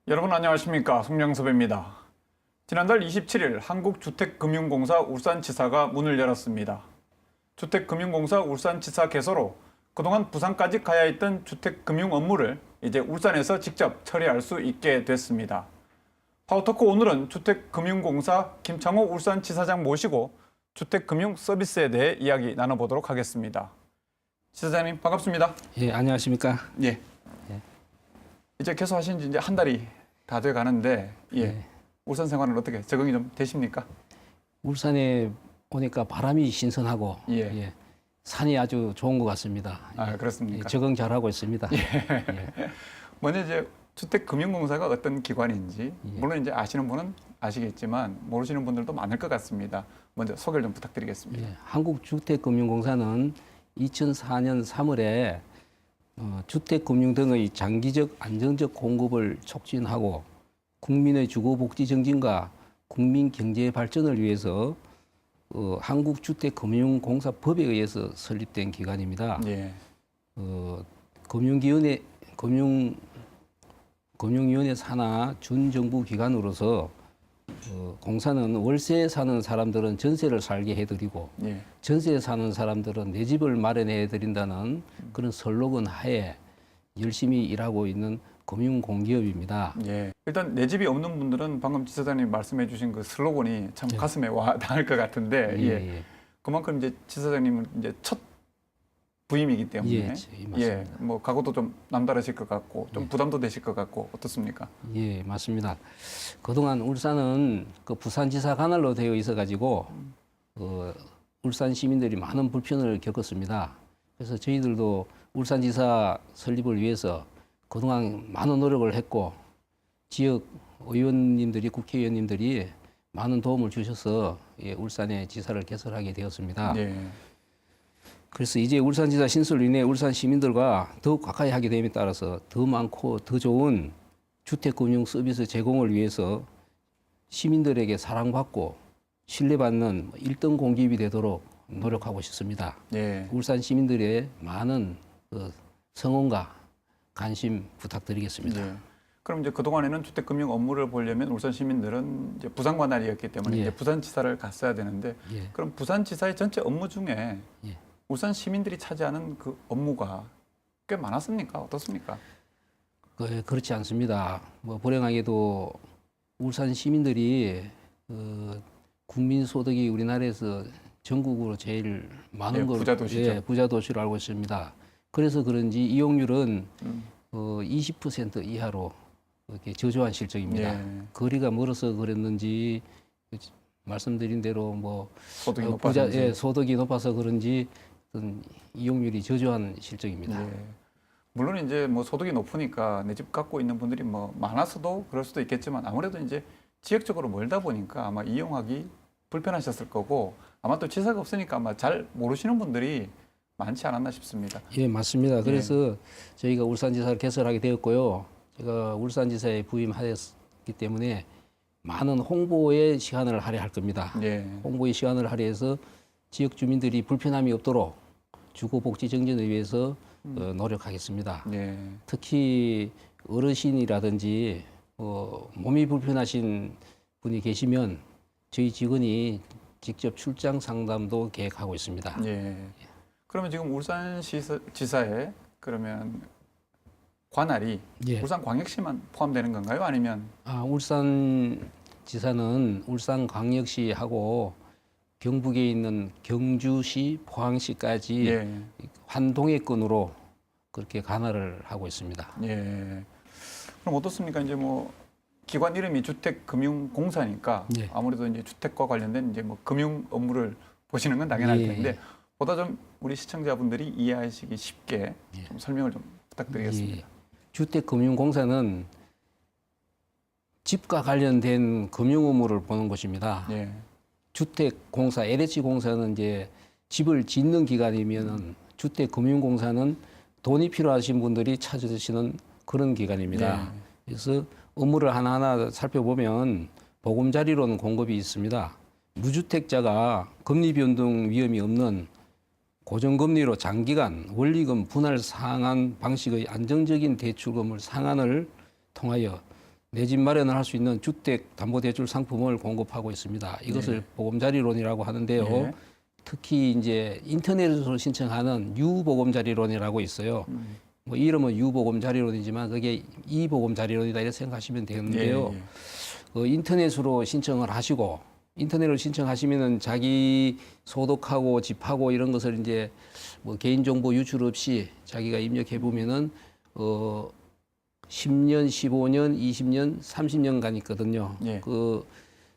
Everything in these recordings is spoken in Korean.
여러분 안녕하십니까, 송명섭입니다. 지난달 27일 한국주택금융공사 울산지사가 문을 열었습니다. 주택금융공사 울산지사 개소로 그동안 부산까지 가야 했던 주택금융 업무를 이제 울산에서 직접 처리할 수 있게 됐습니다. 파워토크 오늘은 주택금융공사 김창호 울산지사장 모시고 주택금융 서비스에 대해 이야기 나눠보도록 하겠습니다. 지사장님 반갑습니다. 예, 안녕하십니까? 예. 이제 개소하신 지 이제 한 달이 다 돼 가는데, 예. 울산 생활은 어떻게 적응이 좀 되십니까? 울산에 오니까 바람이 신선하고 예. 산이 아주 좋은 것 같습니다. 아, 그렇습니까? 예, 적응 잘하고 있습니다. 먼저 이제 주택금융공사가 어떤 기관인지, 물론 이제 아시는 분은 아시겠지만 모르시는 분들도 많을 것 같습니다. 먼저 소개를 좀 부탁드리겠습니다. 예, 한국주택금융공사는 2004년 3월에 주택금융 등의 장기적 안정적 공급을 촉진하고 국민의 주거복지 증진과 국민 경제 발전을 위해서 한국주택금융공사법에 의해서 설립된 기관입니다. 예. 금융위원회 산하 준정부 기관으로서 공사는 월세에 사는 사람들은 전세를 살게 해드리고 예. 전세에 사는 사람들은 내 집을 마련해 드린다는 그런 슬로건 하에 열심히 일하고 있는 금융공기업입니다. 예. 일단 내 집이 없는 분들은 방금 지사장님 말씀해 주신 그 슬로건이 참 가슴에 와 닿을 것 같은데, 예. 그만큼 이제 지사장님은 이제 첫 부임이기 때문에 예, 맞습니다. 뭐 각오도 좀 남다르실 것 같고 좀 부담도 되실 것 같고 어떻습니까? 예, 맞습니다. 그동안 울산은 그 부산지사 관할로 되어 있어가지고 울산 시민들이 많은 불편을 겪었습니다. 그래서 저희들도 울산지사 설립을 위해서 그동안 많은 노력을 했고 지역 의원님들이 국회의원님들이 많은 도움을 주셔서 울산의 지사를 개설하게 되었습니다. 예. 그래서 이제 울산지사 신설로 인해 울산 시민들과 더욱 가까이 하게 됨에 따라서 더 많고 더 좋은 주택금융 서비스 제공을 위해서 시민들에게 사랑받고 신뢰받는 1등 공기업이 되도록 노력하고 싶습니다. 예. 울산 시민들의 많은 성원과 관심 부탁드리겠습니다. 예. 그럼 이제 그동안에는 주택금융 업무를 보려면 울산 시민들은 이제 부산 관할이었기 때문에 예. 이제 부산지사를 갔어야 되는데, 예. 그럼 부산지사의 전체 업무 중에 예. 울산 시민들이 차지하는 그 업무가 꽤 많았습니까? 어떻습니까? 그렇지 않습니다. 뭐 불행하게도 울산 시민들이 국민 소득이 우리나라에서 전국으로 제일 많은 걸 부자 도시죠. 부자 도시로 알고 있습니다. 그래서 그런지 이용률은 20% 이하로 이렇게 저조한 실정입니다. 예. 거리가 멀어서 그랬는지 말씀드린 대로 뭐 소득이 높아서 소득이 높아서 그런지 어떤 이용률이 저조한 실정입니다. 예. 물론 이제 뭐 소득이 높으니까 내 집 갖고 있는 분들이 뭐 많아서도 그럴 수도 있겠지만 아무래도 이제 지역적으로 멀다 보니까 아마 이용하기 불편하셨을 거고 아마 또 지사가 없으니까 아마 잘 모르시는 분들이 많지 않았나 싶습니다. 예, 맞습니다. 그래서 저희가 울산지사를 개설하게 되었고요. 제가 울산지사에 부임하였기 때문에 많은 홍보의 시간을 할애할 겁니다. 예. 홍보의 시간을 할애해서 지역 주민들이 불편함이 없도록 주거복지 증진을 위해서 노력하겠습니다. 예. 특히 어르신이라든지 몸이 불편하신 분이 계시면 저희 직원이 직접 출장 상담도 계획하고 있습니다. 예. 그러면 지금 울산지사에 그러면 관할이 예. 울산광역시만 포함되는 건가요? 아니면 울산지사는 울산광역시하고 경북에 있는 경주시, 포항시까지 예. 환동해권으로 그렇게 관할을 하고 있습니다. 예. 그럼 어떻습니까? 이제 뭐 기관 이름이 주택금융공사니까 예. 아무래도 이제 주택과 관련된 이제 뭐 금융 업무를 보시는 건 당연할 예. 텐데 보다 좀 우리 시청자분들이 이해하시기 쉽게 좀 설명을 좀 부탁드리겠습니다. 주택금융공사는 집과 관련된 금융 업무를 보는 곳입니다. 예. 주택공사, LH공사는 이제 집을 짓는 기관이면은 주택금융공사는 돈이 필요하신 분들이 찾으시는 그런 기관입니다. 그래서 업무를 하나하나 살펴보면 보금자리론 공급이 있습니다. 무주택자가 금리 변동 위험이 없는 고정금리로 장기간 원리금 분할 상환 방식의 안정적인 대출금을 상환을 통하여 내 집 마련을 할 수 있는 주택담보대출 상품을 공급하고 있습니다. 이것을 예. 보금자리론이라고 하는데요. 예. 특히 이제 인터넷으로 신청하는 유보금자리론이라고 있어요. 뭐 이름은 유보금자리론이지만 그게 이보금자리론이다 이렇게 생각하시면 되는데요. 예, 예. 인터넷으로 신청을 하시고 인터넷으로 신청하시면은 자기 소득하고 집하고 이런 것을 이제 뭐 개인정보 유출 없이 자기가 입력해 보면은 10년, 15년, 20년, 30년간 있거든요. 예. 그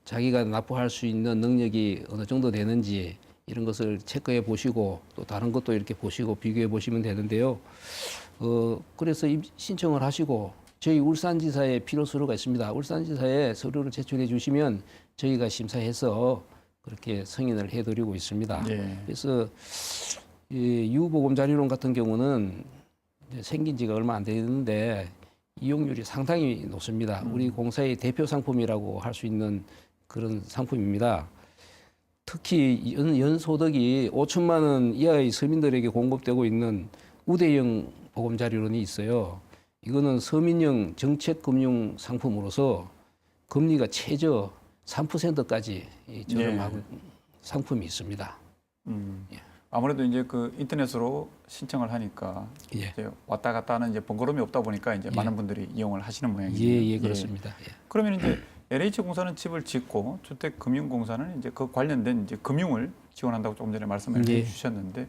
자기가 납부할 수 있는 능력이 어느 정도 되는지 이런 것을 체크해 보시고 또 다른 것도 이렇게 보시고 비교해 보시면 되는데요. 그래서 신청을 하시고 저희 울산지사에 필요 서류가 있습니다. 울산지사에 서류를 제출해 주시면 저희가 심사해서 그렇게 승인을 해드리고 있습니다. 예. 그래서 이 유보금자리론 같은 경우는 이제 생긴 지가 얼마 안 되는데 이용률이 상당히 높습니다. 우리 공사의 대표 상품이라고 할 수 있는 그런 상품입니다. 특히 연소득이 5천만 원 이하의 서민들에게 공급되고 있는 우대형 보금자리론이 있어요. 이거는 서민형 정책금융 상품으로서 금리가 최저 3%까지 저렴한 상품이 있습니다. 아무래도 이제 그 인터넷으로 신청을 하니까 예. 이제 왔다 갔다 하는 이제 번거로움이 없다 보니까 이제 많은 분들이 이용을 하시는 모양이에요. 예, 그렇습니다. 예. 그러면 이제 LH공사는 집을 짓고 주택금융공사는 이제 그 관련된 이제 금융을 지원한다고 조금 전에 말씀을 예. 해주셨는데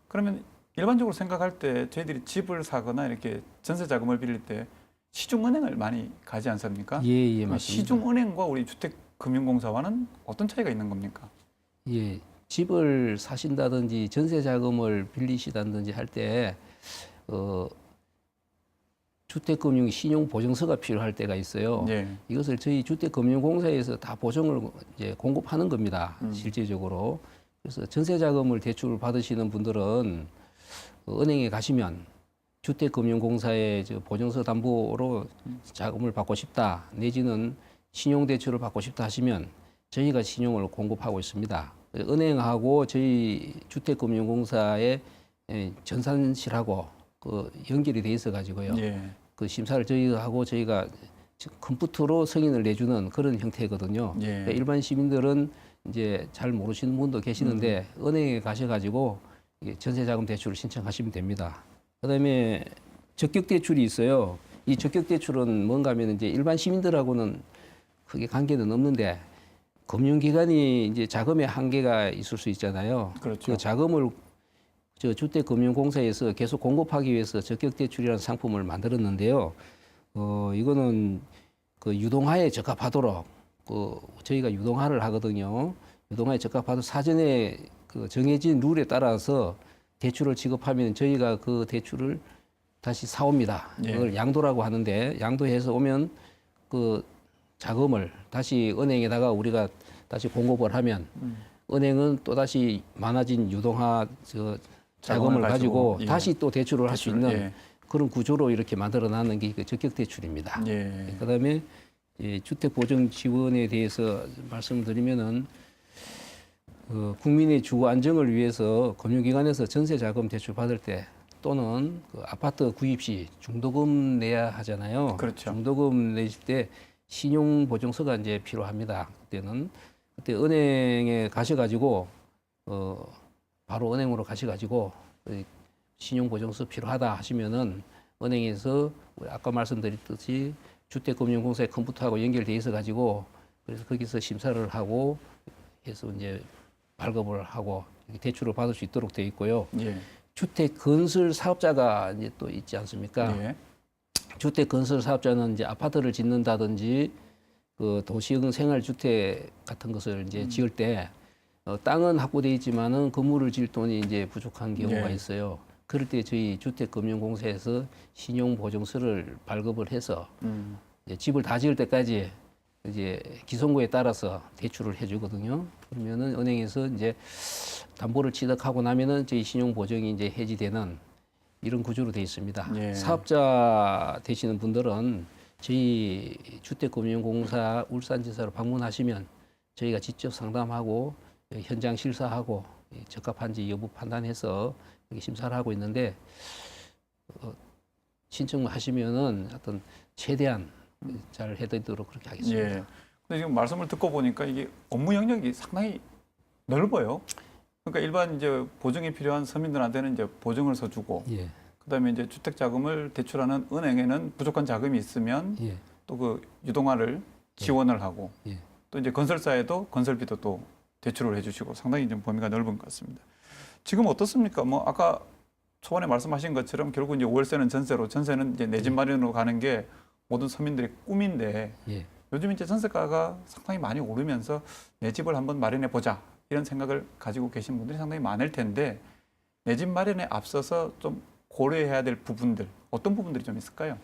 그러면 일반적으로 생각할 때 저희들이 집을 사거나 이렇게 전세 자금을 빌릴 때 시중은행을 많이 가지 않습니까? 예, 맞습니다. 시중은행과 우리 주택금융공사와는 어떤 차이가 있는 겁니까? 예, 집을 사신다든지 전세 자금을 빌리시다든지 할 때 주택금융 신용보증서가 필요할 때가 있어요. 예. 이것을 저희 주택금융공사에서 다 보증을 이제 공급하는 겁니다. 실제적으로. 그래서 전세 자금을 대출 받으시는 분들은 은행에 가시면 주택금융공사의 저 보증서 담보로 자금을 받고 싶다 내지는 신용대출을 받고 싶다 하시면 저희가 신용을 공급하고 있습니다. 은행하고 저희 주택금융공사의 전산실하고 그 연결이 돼 있어 가지고요. 예. 그 심사를 저희가 컴퓨터로 승인을 내주는 그런 형태거든요. 예. 그러니까 일반 시민들은 이제 잘 모르시는 분도 계시는데 은행에 가셔가지고 전세자금 대출을 신청하시면 됩니다. 그다음에 적격대출이 있어요. 이 적격대출은 뭔가 하면 이제 일반 시민들하고는 크게 관계는 없는데 금융기관이 이제 자금의 한계가 있을 수 있잖아요. 그렇죠. 그 자금을 저 주택금융공사에서 계속 공급하기 위해서 적격대출이라는 상품을 만들었는데요. 이거는 그 유동화에 적합하도록 저희가 유동화를 하거든요. 유동화에 적합하도록 사전에 그 정해진 룰에 따라서 대출을 지급하면 저희가 그 대출을 다시 사옵니다. 예. 그걸 양도라고 하는데 양도해서 오면 그 자금을 다시 은행에다가 우리가 다시 공급을 하면 은행은 또 다시 많아진 유동화 자금을 가지고 예. 다시 또 대출을 할 수 있는 예. 그런 구조로 이렇게 만들어놨는 게 그 적격대출입니다. 예. 그다음에 주택보증 지원에 대해서 말씀드리면은 국민의 주거 안정을 위해서 금융기관에서 전세자금 대출 받을 때 또는 그 아파트 구입 시 중도금 내야 하잖아요. 그렇죠. 중도금 내실 때 신용보증서가 이제 필요합니다. 그때 은행에 가셔가지고 바로 은행으로 가셔가지고 신용보증서 필요하다 하시면은 은행에서 아까 말씀드렸듯이 주택금융공사의 컴퓨터하고 연결돼 있어 가지고 그래서 거기서 심사를 하고 해서 이제 발급을 하고 대출을 받을 수 있도록 되어 있고요. 예. 주택 건설 사업자가 이제 또 있지 않습니까? 예. 주택 건설 사업자는 이제 아파트를 짓는다든지 그 도시형 생활주택 같은 것을 이제 지을 때 땅은 확보돼 있지만은 건물을 지을 돈이 이제 부족한 경우가 예. 있어요. 그럴 때 저희 주택금융공사에서 신용보증서를 발급을 해서 이제 집을 다 지을 때까지 이제 기성구에 따라서 대출을 해주거든요. 그러면은 은행에서 이제 담보를 취득하고 나면은 저희 신용보증이 이제 해지되는 이런 구조로 되어 있습니다. 예. 사업자 되시는 분들은 저희 주택금융공사 울산지사로 방문하시면 저희가 직접 상담하고 현장 실사하고 적합한지 여부 판단해서 심사를 하고 있는데 신청하시면은 어떤 최대한 잘 해드리도록 그렇게 하겠습니다. 예. 근데 지금 말씀을 듣고 보니까 이게 업무 영역이 상당히 넓어요. 그러니까 일반 이제 보증이 필요한 서민들한테는 이제 보증을 서주고, 예, 그다음에 이제 주택 자금을 대출하는 은행에는 부족한 자금이 있으면 예, 또 그 유동화를 지원을 하고, 예. 또 이제 건설사에도 건설비도 또 대출을 해주시고 상당히 좀 범위가 넓은 것 같습니다. 지금 어떻습니까? 뭐 아까 초반에 말씀하신 것처럼 결국 이제 월세는 전세로, 전세는 이제 내 집 마련으로 가는 게 모든 서민들의 꿈인데 예. 요즘 이제 전세가가 상당히 많이 오르면서 내 집을 한번 마련해 보자 이런 생각을 가지고 계신 분들이 상당히 많을 텐데 내 집 마련에 앞서서 좀 고려해야 될 부분들 어떤 부분들이 좀 있을까요?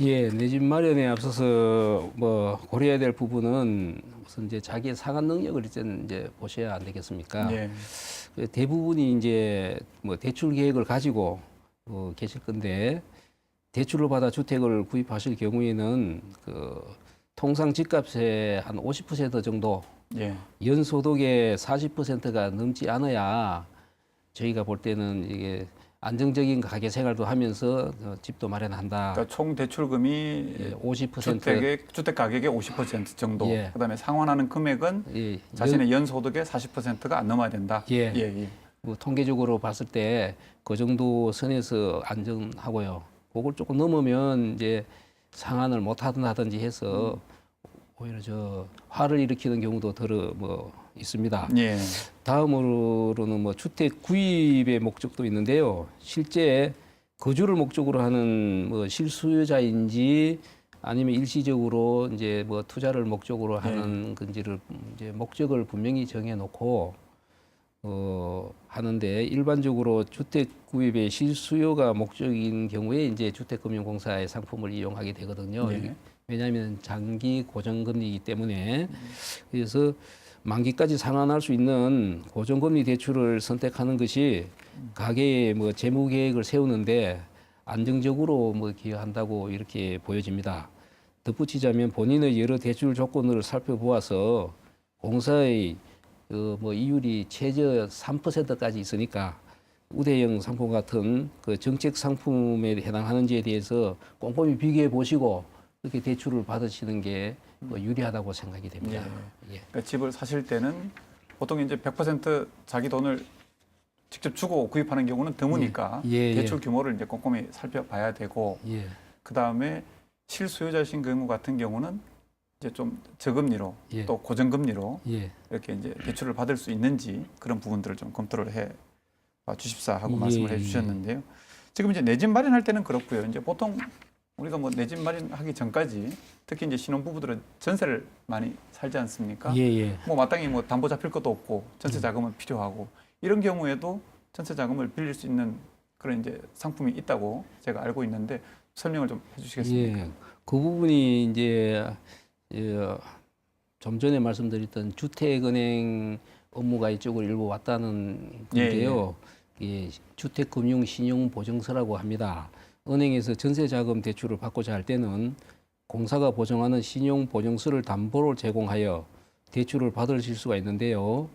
예, 내 집 마련에 앞서서 뭐 고려해야 될 부분은 우선 이제 자기의 상환 능력을 이제 보셔야 안 되겠습니까? 예. 대부분이 이제 뭐 대출 계획을 가지고 계실 건데 대출을 받아 주택을 구입하실 경우에는 그 통상 집값의 한 50% 정도 예. 연소득의 40%가 넘지 않아야 저희가 볼 때는 이게 안정적인 가계 생활도 하면서 집도 마련한다. 그러니까 총 대출금이 예, 50% 주택 가격의 50% 정도. 예. 그다음에 상환하는 금액은 예, 자신의 연소득의 40%가 안 넘어야 된다. 예. 예, 예. 뭐 통계적으로 봤을 때 그 정도 선에서 안정하고요. 그걸 조금 넘으면 이제 상환을 못 하든지 해서 오히려 저 화를 일으키는 경우도 더 있습니다. 예. 다음으로는 뭐 주택 구입의 목적도 있는데요. 실제 거주를 목적으로 하는 뭐 실수요자인지 아니면 일시적으로 이제 뭐 투자를 목적으로 하는 건지를 이제 목적을 분명히 정해놓고 하는데 일반적으로 주택 구입의 실수요가 목적인 경우에 이제 주택금융공사의 상품을 이용하게 되거든요. 네. 왜냐하면 장기 고정금리이기 때문에 그래서 만기까지 상환할 수 있는 고정금리 대출을 선택하는 것이 가계의 뭐 재무 계획을 세우는데 안정적으로 뭐 기여한다고 이렇게 보여집니다. 덧붙이자면 본인의 여러 대출 조건을 살펴보아서 공사의 뭐 이율이 최저 3%까지 있으니까 우대형 상품 같은 그 정책 상품에 해당하는지에 대해서 꼼꼼히 비교해 보시고 이렇게 대출을 받으시는 게 뭐 유리하다고 생각이 됩니다. 예. 그러니까 집을 사실 때는 보통 이제 100% 자기 돈을 직접 주고 구입하는 경우는 드무니까 예, 대출 규모를 이제 꼼꼼히 살펴봐야 되고 예. 그 다음에 실수요자신 경우 같은 경우는 이제 좀 저금리로 예. 또 고정금리로 예. 이렇게 이제 대출을 받을 수 있는지 그런 부분들을 좀 검토를 해 주십사 하고 예, 말씀을 해 예. 주셨는데요. 지금 이제 내 집 마련할 때는 그렇고요. 이제 보통 우리가 뭐 내 집 마련하기 전까지 특히 이제 신혼부부들은 전세를 많이 살지 않습니까? 예, 예. 뭐 마땅히 뭐 담보 잡힐 것도 없고 전세 자금은 필요하고 이런 경우에도 전세 자금을 빌릴 수 있는 그런 이제 상품이 있다고 제가 알고 있는데 설명을 좀 해주시겠습니까? 예. 그 부분이 이제 좀 전에 말씀드렸던 주택은행 업무가 이쪽으로 일부 왔다는 건데요. 예, 주택금융신용보증서라고 합니다. 은행에서 전세자금 대출을 받고자 할 때는 공사가 보증하는 신용보증서를 담보로 제공하여 대출을 받으실 수가 있는데요.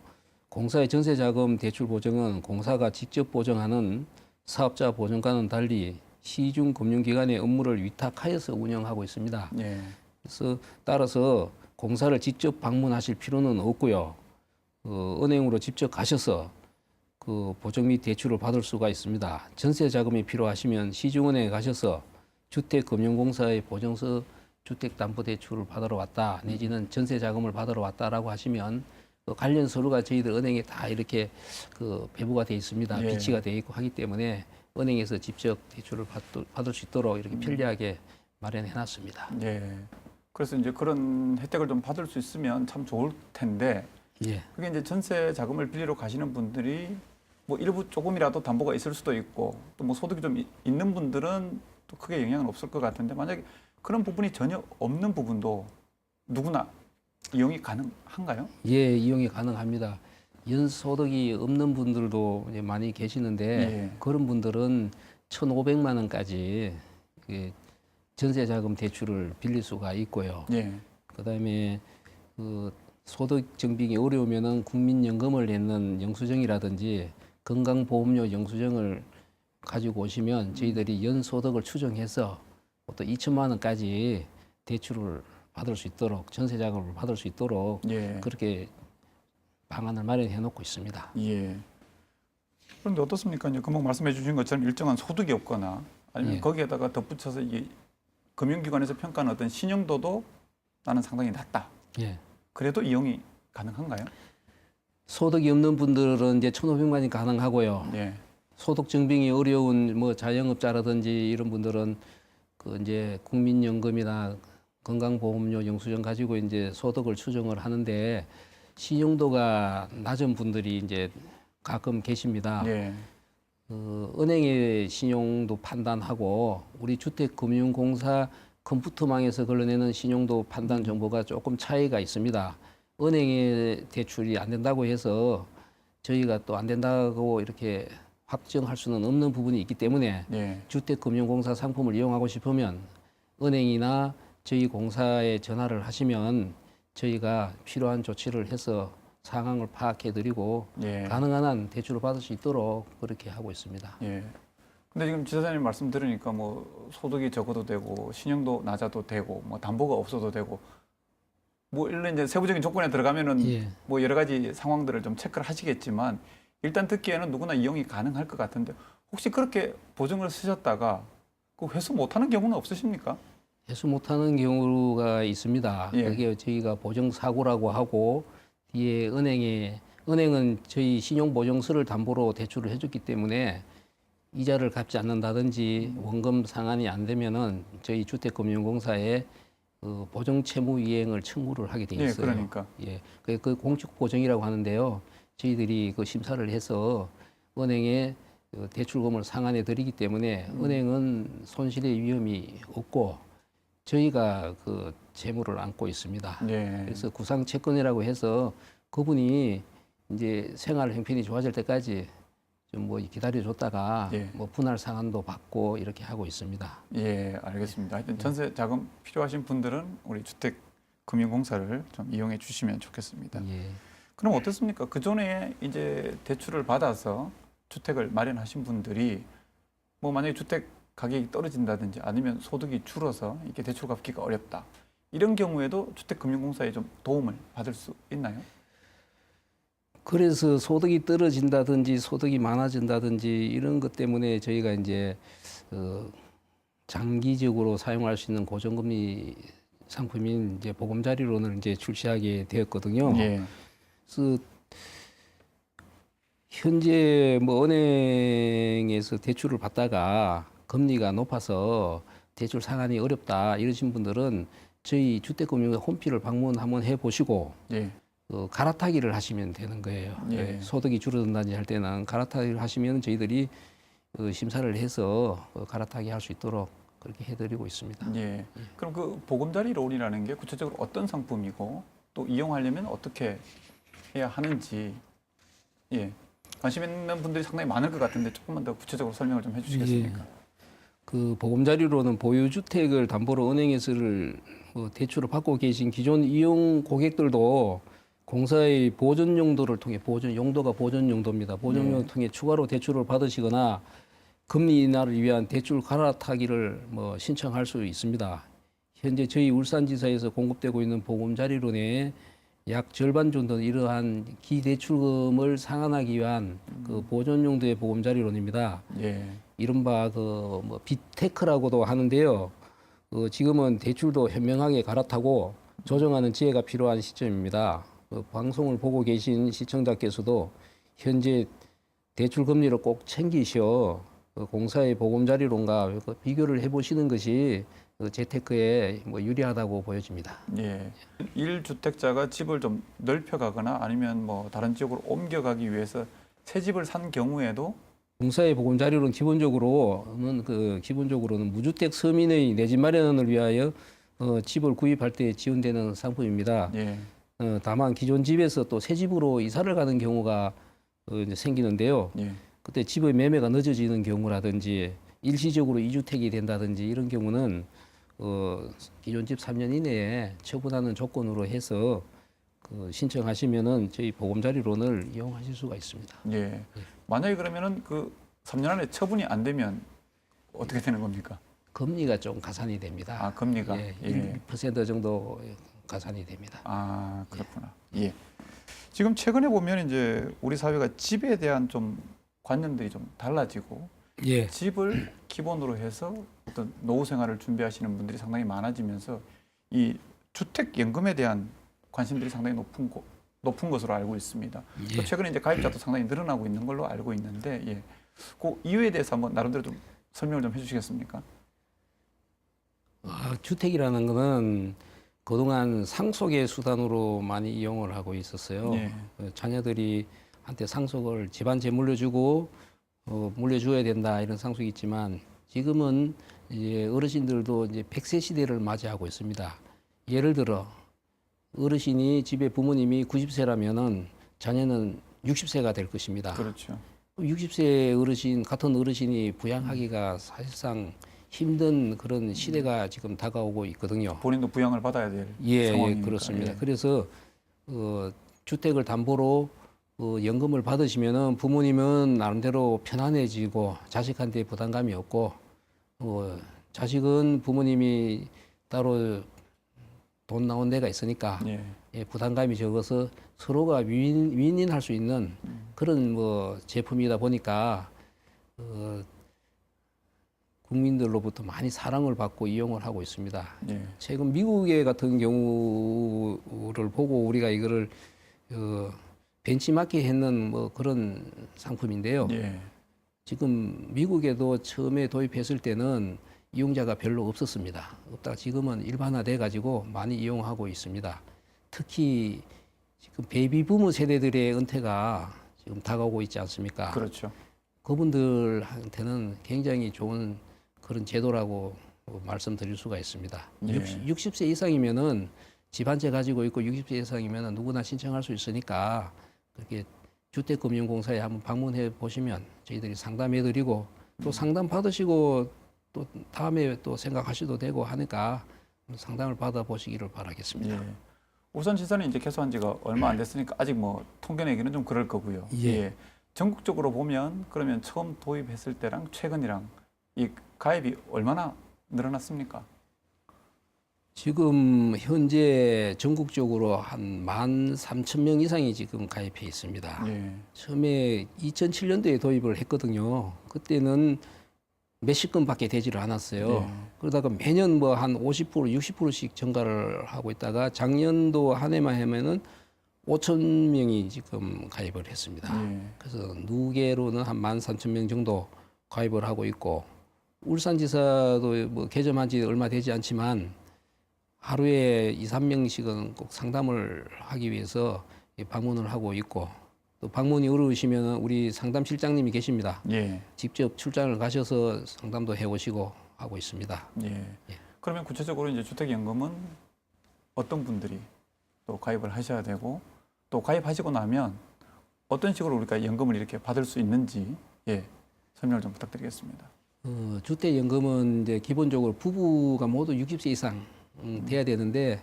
공사의 전세자금 대출 보증은 공사가 직접 보증하는 사업자 보증과는 달리 시중금융기관의 업무를 위탁하여서 운영하고 있습니다. 예. 그래서 따라서 공사를 직접 방문하실 필요는 없고요. 은행으로 직접 가셔서 그 보증 및 대출을 받을 수가 있습니다. 전세 자금이 필요하시면 시중은행에 가셔서 주택금융공사의 보증서 주택담보대출을 받으러 왔다 내지는 전세 자금을 받으러 왔다라고 하시면 그 관련 서류가 저희들 은행에 다 이렇게 그 배부가 돼 있습니다. 예. 비치가 돼 있고 하기 때문에 은행에서 직접 대출을 받을 수 있도록 이렇게 편리하게 마련해 놨습니다. 예. 그래서 이제 그런 혜택을 좀 받을 수 있으면 참 좋을 텐데 예. 그게 이제 전세 자금을 빌리러 가시는 분들이 뭐 일부 조금이라도 담보가 있을 수도 있고 또 뭐 소득이 좀 있는 분들은 또 크게 영향은 없을 것 같은데 만약에 그런 부분이 전혀 없는 부분도 누구나 이용이 가능한가요? 예, 이용이 가능합니다. 연소득이 없는 분들도 이제 많이 계시는데 예. 그런 분들은 1,500만 원까지 전세 자금 대출을 빌릴 수가 있고요. 예. 그다음에 그 소득 증빙이 어려우면은 국민연금을 내는 영수증이라든지 건강보험료 영수증을 가지고 오시면 저희들이 연소득을 추정해서 또 2천만 원까지 대출을 받을 수 있도록 전세 자금을 받을 수 있도록 예. 그렇게 방안을 마련해 놓고 있습니다. 예. 그런데 어떻습니까? 이제 금방 말씀해 주신 것처럼 일정한 소득이 없거나 아니면 예. 거기에다가 덧붙여서 이게 금융기관에서 평가하는 어떤 신용도도 나는 상당히 낮다. 예. 그래도 이용이 가능한가요? 소득이 없는 분들은 이제 1,500만이 가능하고요. 예. 소득 증빙이 어려운 뭐 자영업자라든지 이런 분들은 그 이제 국민연금이나 건강보험료 영수증 가지고 이제 소득을 추정을 하는데 신용도가 낮은 분들이 이제 가끔 계십니다. 예. 은행의 신용도 판단하고 우리 주택금융공사 컴퓨터망에서 걸러내는 신용도 판단 정보가 조금 차이가 있습니다. 은행의 대출이 안 된다고 해서 저희가 또 안 된다고 이렇게 확정할 수는 없는 부분이 있기 때문에 예. 주택금융공사 상품을 이용하고 싶으면 은행이나 저희 공사에 전화를 하시면 저희가 필요한 조치를 해서 상황을 파악해드리고 예. 가능한 한 대출을 받을 수 있도록 그렇게 하고 있습니다. 예. 근데 지금 지사장님 말씀 들으니까 뭐 소득이 적어도 되고 신용도 낮아도 되고 뭐 담보가 없어도 되고 뭐 일단 이제 세부적인 조건에 들어가면은 예. 뭐 여러 가지 상황들을 좀 체크를 하시겠지만 일단 듣기에는 누구나 이용이 가능할 것 같은데 혹시 그렇게 보증을 쓰셨다가 그 회수 못하는 경우는 없으십니까? 회수 못하는 경우가 있습니다. 예. 그게 저희가 보증사고라고 하고 뒤에 은행은 저희 신용보증서를 담보로 대출을 해줬기 때문에 이자를 갚지 않는다든지 원금 상환이 안 되면은 저희 주택금융공사에 그 보증채무 이행을 청구를 하게 돼 예, 있어요. 그러니까. 예, 그 공적 보증이라고 하는데요. 저희들이 그 심사를 해서 은행에 그 대출금을 상환해 드리기 때문에 은행은 손실의 위험이 없고 저희가 그 채무를 안고 있습니다. 예. 그래서 구상 채권이라고 해서 그분이 이제 생활 형편이 좋아질 때까지 좀 뭐 기다려줬다가 예. 뭐 분할 상환도 받고 이렇게 하고 있습니다. 예, 알겠습니다. 하여튼 전세 자금 필요하신 분들은 우리 주택금융공사를 좀 이용해 주시면 좋겠습니다. 예. 그럼 어떻습니까? 그 전에 이제 대출을 받아서 주택을 마련하신 분들이 뭐 만약에 주택 가격이 떨어진다든지 아니면 소득이 줄어서 이렇게 대출 갚기가 어렵다. 이런 경우에도 주택금융공사에 좀 도움을 받을 수 있나요? 그래서 소득이 떨어진다든지 소득이 많아진다든지 이런 것 때문에 저희가 이제 장기적으로 사용할 수 있는 고정금리 상품인 이제 보금자리론을 이제 출시하게 되었거든요. 예. 그래서 현재 뭐 은행에서 대출을 받다가 금리가 높아서 대출 상환이 어렵다 이러신 분들은 저희 주택금융 홈피를 방문 한번 해보시고 예. 갈아타기를 하시면 되는 거예요. 예. 소득이 줄어든다든지 할 때는 갈아타기를 하시면 저희들이 심사를 해서 갈아타기 할 수 있도록 그렇게 해드리고 있습니다. 예. 그럼 그 보금자리 론이라는 게 구체적으로 어떤 상품이고 또 이용하려면 어떻게 해야 하는지 예. 관심 있는 분들이 상당히 많을 것 같은데 조금만 더 구체적으로 설명을 좀 해주시겠습니까? 그 보금자리로는 보유주택을 담보로 은행에서 대출을 받고 계신 기존 이용 고객들도 공사의 보존 용도를 통해 용도가 보존 용도입니다. 보존 용도를 통해 추가로 대출을 받으시거나 금리 인하를 위한 대출 갈아타기를 뭐 신청할 수 있습니다. 현재 저희 울산지사에서 공급되고 있는 보금자리론의 약 절반 정도는 이러한 기대출금을 상환하기 위한 그 보존 용도의 보금자리론입니다. 예. 이른바 그 뭐 빅테크라고도 하는데요. 지금은 대출도 현명하게 갈아타고 조정하는 지혜가 필요한 시점입니다. 방송을 보고 계신 시청자께서도 현재 대출 금리를 꼭 챙기셔 공사의 보금자리론과 비교를 해보시는 것이 재테크에 뭐 유리하다고 보여집니다. 예. 1주택자가 집을 좀 넓혀가거나 아니면 뭐 다른 지역으로 옮겨가기 위해서 새 집을 산 경우에도 공사의 보금자리론 기본적으로는 무주택 서민의 내 집 마련을 위하여 집을 구입할 때 지원되는 상품입니다. 예. 다만 기존 집에서 또 새 집으로 이사를 가는 경우가 이제 생기는데요. 예. 그때 집의 매매가 늦어지는 경우라든지 일시적으로 이주택이 된다든지 이런 경우는 기존 집 3년 이내에 처분하는 조건으로 해서 신청하시면은 저희 보금자리론을 이용하실 수가 있습니다. 예. 만약에 그러면은 그 3년 안에 처분이 안 되면 어떻게 되는 겁니까? 금리가 좀 가산이 됩니다. 아, 금리가? 예, 예. 1% 정도 가산이 됩니다. 아, 그렇구나. 예. 지금 최근에 보면 이제 우리 사회가 집에 대한 좀 관념들이 좀 달라지고 예. 집을 기본으로 해서 어떤 노후 생활을 준비하시는 분들이 상당히 많아지면서 이 주택연금에 대한 관심들이 상당히 높은 것으로 알고 있습니다. 예. 또 최근에 이제 가입자도 상당히 늘어나고 있는 걸로 알고 있는데, 예. 그 이유에 대해서 한번 나름대로 좀 설명을 좀 해주시겠습니까? 주택이라는 것은 그동안 상속의 수단으로 많이 이용을 하고 있었어요. 예. 자녀들이 한테 상속을 집안채 물려주고 물려줘야 된다 이런 상속이 있지만 지금은 이제 어르신들도 이제 100세 시대를 맞이하고 있습니다. 예를 들어 어르신이 집에 부모님이 90세라면은 자녀는 60세가 될 것입니다. 그렇죠. 60세 어르신 같은 어르신이 부양하기가 사실상 힘든 그런 시대가 지금 다가오고 있거든요. 본인도 부양을 받아야 될 예, 상황이니까. 그렇습니다. 예. 그래서 주택을 담보로 연금을 받으시면은 부모님은 나름대로 편안해지고 자식한테 부담감이 없고 자식은 부모님이 따로 돈 나온 데가 있으니까 예. 예, 부담감이 적어서 서로가 윈윈할 수 있는 그런 제품이다 보니까 국민들로부터 많이 사랑을 받고 이용을 하고 있습니다. 예. 최근 미국의 같은 경우를 보고 우리가 이거를 벤치마킹 했는 그런 상품인데요. 예. 지금 미국에도 처음에 도입했을 때는 이용자가 별로 없었습니다. 없다가 지금은 일반화돼 가지고 많이 이용하고 있습니다. 특히 지금 베이비 부모 세대들의 은퇴가 지금 다가오고 있지 않습니까? 그렇죠. 그분들한테는 굉장히 좋은 그런 제도라고 말씀드릴 수가 있습니다. 예. 60세 이상이면은 집안채 가지고 있고 60세 이상이면은 누구나 신청할 수 있으니까 그렇게 주택금융공사에 한번 방문해 보시면 저희들이 상담해 드리고 또 상담 받으시고 또 다음에 또 생각하셔도 되고 하니까 상담을 받아 보시기를 바라겠습니다. 예. 울산지사는 이제 개소한 지가 얼마 안 됐으니까 아직 뭐 통계 내기는 좀 그럴 거고요. 예. 전국적으로 보면 그러면 처음 도입했을 때랑 최근이랑 이 가입이 얼마나 늘어났습니까? 지금 현재 전국적으로 한 13,000명 이상이 지금 가입해 있습니다. 예. 처음에 2007년도에 도입을 했거든요. 그때는 몇십 건밖에 되지를 않았어요. 예. 그러다가 매년 뭐 한 50%, 60%씩 증가를 하고 있다가 작년도 한 해만 하면은 5,000명이 지금 가입을 했습니다. 예. 그래서 누계로는 한 13,000명 정도 가입을 하고 있고 울산지사도 뭐 개점한 지 얼마 되지 않지만 하루에 2, 3명씩은 꼭 상담을 하기 위해서 방문을 하고 있고 또 방문이 어려우시면 우리 상담실장님이 계십니다. 예. 직접 출장을 가셔서 상담도 해오시고 하고 있습니다. 예. 그러면 구체적으로 이제 주택연금은 어떤 분들이 또 가입을 하셔야 되고 또 가입하시고 나면 어떤 식으로 우리가 연금을 이렇게 받을 수 있는지 설명을 좀 부탁드리겠습니다. 주택연금은 이제 기본적으로 부부가 모두 60세 이상 돼야 되는데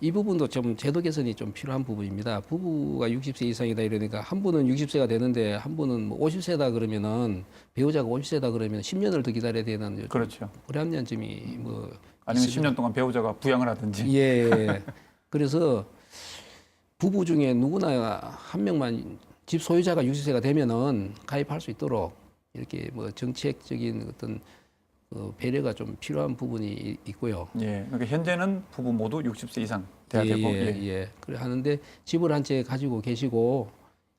이 부분도 좀 제도 개선이 좀 필요한 부분입니다. 부부가 60세 이상이다 이러니까 한 분은 60세가 되는데 한 분은 뭐 50세다 그러면은 배우자가 50세다 그러면 10년을 더 기다려야 되는 그렇죠. 불합리한 점이 뭐 아니면 있습니다. 10년 동안 배우자가 부양을 하든지. 예. 그래서 부부 중에 누구나 한 명만 집 소유자가 60세가 되면은 가입할 수 있도록 이렇게 뭐 정책적인 어떤 배려가 좀 필요한 부분이 있고요. 예. 그러니까 현재는 부부 모두 60세 이상 돼야 되고. 예. 그래 하는데 집을 한 채 가지고 계시고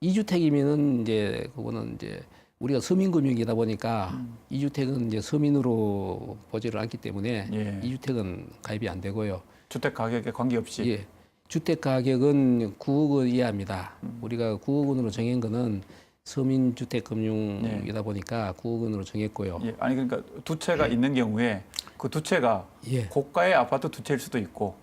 2주택이면은 이제 그거는 이제 우리가 서민금융이다 보니까 2주택은 이제 서민으로 보지를 않기 때문에 예. 2주택은 가입이 안 되고요. 주택 가격에 관계없이. 예. 주택 가격은 9억 원 이하입니다. 우리가 9억 원으로 정한 거는 서민주택금융이다 보니까 9억 원으로 정했고요. 예. 아니 그러니까 두 채가 있는 경우에 그 두 채가 예. 고가의 아파트 두 채일 수도 있고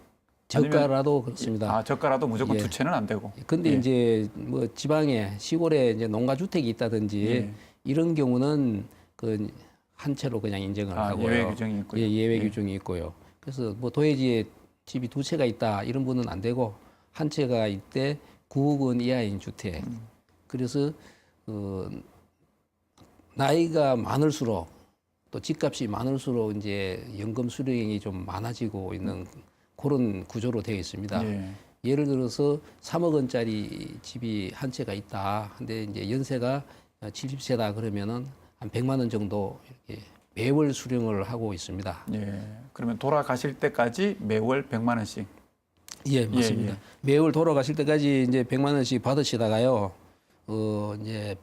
아니면- 저가라도 그렇습니다. 아, 저가라도 무조건 예. 두 채는 안 되고. 근데 예. 이제 뭐 지방에 시골에 이제 농가 주택이 있다든지 예. 이런 경우는 그 한 채로 그냥 인정을 아, 하고요. 예외 규정이 있고요. 예, 예외 예. 규정이 있고요. 그래서 뭐 도해지에 집이 두 채가 있다 이런 분은 안 되고 한 채가 있대 9억 원 이하인 주택. 그래서 나이가 많을수록 또 집값이 많을수록 이제 연금 수령이 좀 많아지고 있는 그런 구조로 되어 있습니다. 예. 예를 들어서 3억 원짜리 집이 한 채가 있다. 근데 이제 연세가 70세다 그러면은 한 100만 원 정도 이렇게 매월 수령을 하고 있습니다. 예. 그러면 돌아가실 때까지 매월 100만 원씩. 예, 맞습니다. 예. 매월 돌아가실 때까지 이제 100만 원씩 받으시다가요. 이제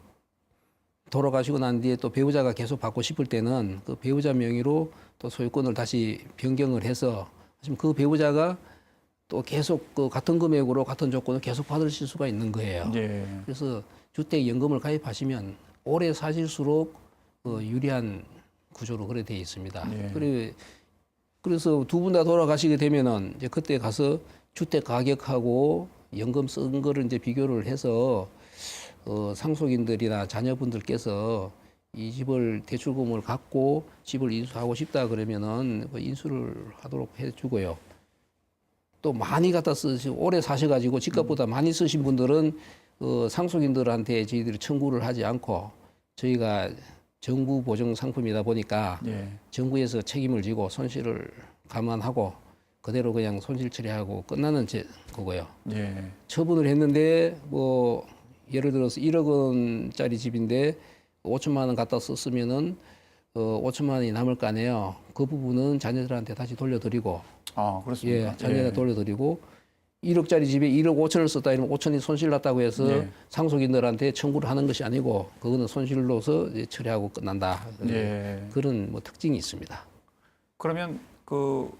돌아가시고 난 뒤에 또 배우자가 계속 받고 싶을 때는 그 배우자 명의로 또 소유권을 다시 변경을 해서 지금 그 배우자가 또 계속 그 같은 금액으로 같은 조건을 계속 받으실 수가 있는 거예요. 예. 그래서 주택연금을 가입하시면 오래 사실수록 유리한 구조로 그래 되어 있습니다. 예. 그래서 두 분 다 돌아가시게 되면은 이제 그때 가서 주택 가격하고 연금 쓴 거를 이제 비교를 해서 상속인들이나 자녀분들께서 이 집을 대출금을 갖고 집을 인수하고 싶다 그러면은 그 인수를 하도록 해주고요. 또 많이 갖다 쓰시고 오래 사셔가지고 집값보다 많이 쓰신 분들은 상속인들한테 저희들이 청구를 하지 않고 저희가 정부 보증 상품이다 보니까 예. 정부에서 책임을 지고 손실을 감안하고 그대로 그냥 손실 처리하고 끝나는 거고요. 예. 처분을 했는데 뭐 예를 들어서 1억 원짜리 집인데 5천만 원 갖다 썼으면은 5천만 원이 남을 거 아니에요. 그 부분은 자녀들한테 다시 돌려드리고 아, 그렇습니까? 예, 자녀한테 돌려드리고 1억짜리 집에 1억 5천을 썼다 이러면 5천이 손실 났다고 해서 예. 상속인들한테 청구를 하는 것이 아니고 그거는 손실로서 이제 처리하고 끝난다. 예. 그런 뭐 특징이 있습니다. 그러면 그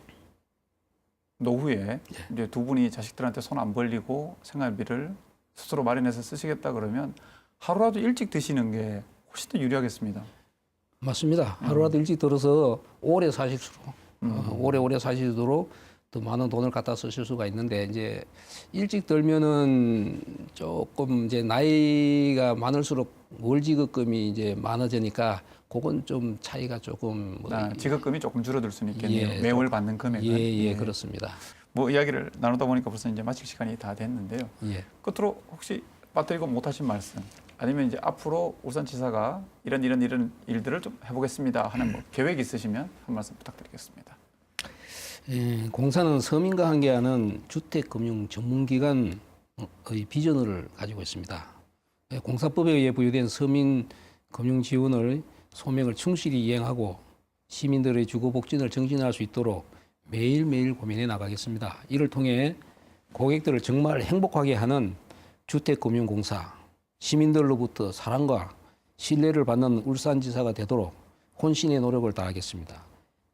노후에 이제 두 분이 자식들한테 손 안 벌리고 생활비를 스스로 마련해서 쓰시겠다 그러면 하루라도 일찍 드시는 게 훨씬 더 유리하겠습니다. 맞습니다. 하루라도 일찍 들어서 오래 사실수록 오래 사실수록 더 많은 돈을 갖다 쓰실 수가 있는데 이제 일찍 들면은 조금 이제 나이가 많을수록 월지급금이 이제 많아지니까 그건 좀 차이가 조금 지급금이 조금 줄어들 수는 있겠네요. 예, 매월 받는 금액은. 예, 그렇습니다. 뭐 이야기를 나누다 보니까 벌써 이제 마칠 시간이 다 됐는데요. 예. 끝으로 혹시 빠뜨리고 못하신 말씀 아니면 이제 앞으로 울산지사가 이런 일들을 좀 해보겠습니다 하는 뭐 계획이 있으시면 한 말씀 부탁드리겠습니다. 예, 공사는 서민과 함께하는 주택금융 전문기관의 비전을 가지고 있습니다. 예, 공사법에 의해 부여된 서민 금융 지원을 소명을 충실히 이행하고 시민들의 주거 복진을 정진할 수 있도록 매일매일 고민해 나가겠습니다. 이를 통해 고객들을 정말 행복하게 하는 주택금융공사, 시민들로부터 사랑과 신뢰를 받는 울산지사가 되도록 혼신의 노력을 다하겠습니다.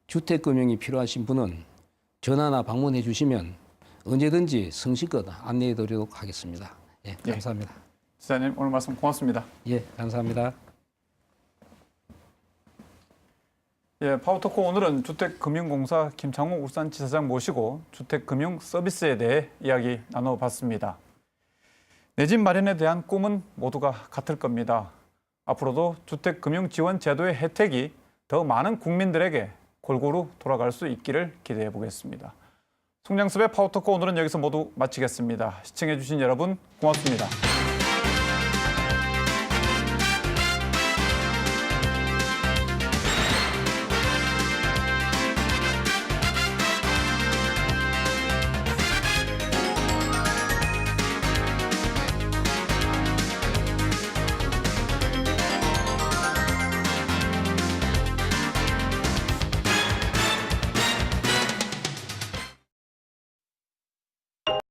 주택금융이 필요하신 분은 전화나 방문해 주시면 언제든지 성실껏 안내해 드리도록 하겠습니다. 예, 감사합니다. 지사님 오늘 말씀 고맙습니다. 예, 감사합니다. 예, 파워토크 오늘은 주택금융공사 김창호 울산지사장 모시고 주택금융 서비스에 대해 이야기 나눠봤습니다. 내 집 마련에 대한 꿈은 모두가 같을 겁니다. 앞으로도 주택금융지원제도의 혜택이 더 많은 국민들에게 골고루 돌아갈 수 있기를 기대해 보겠습니다. 송량섭의 파워토크 오늘은 여기서 모두 마치겠습니다. 시청해 주신 여러분 고맙습니다.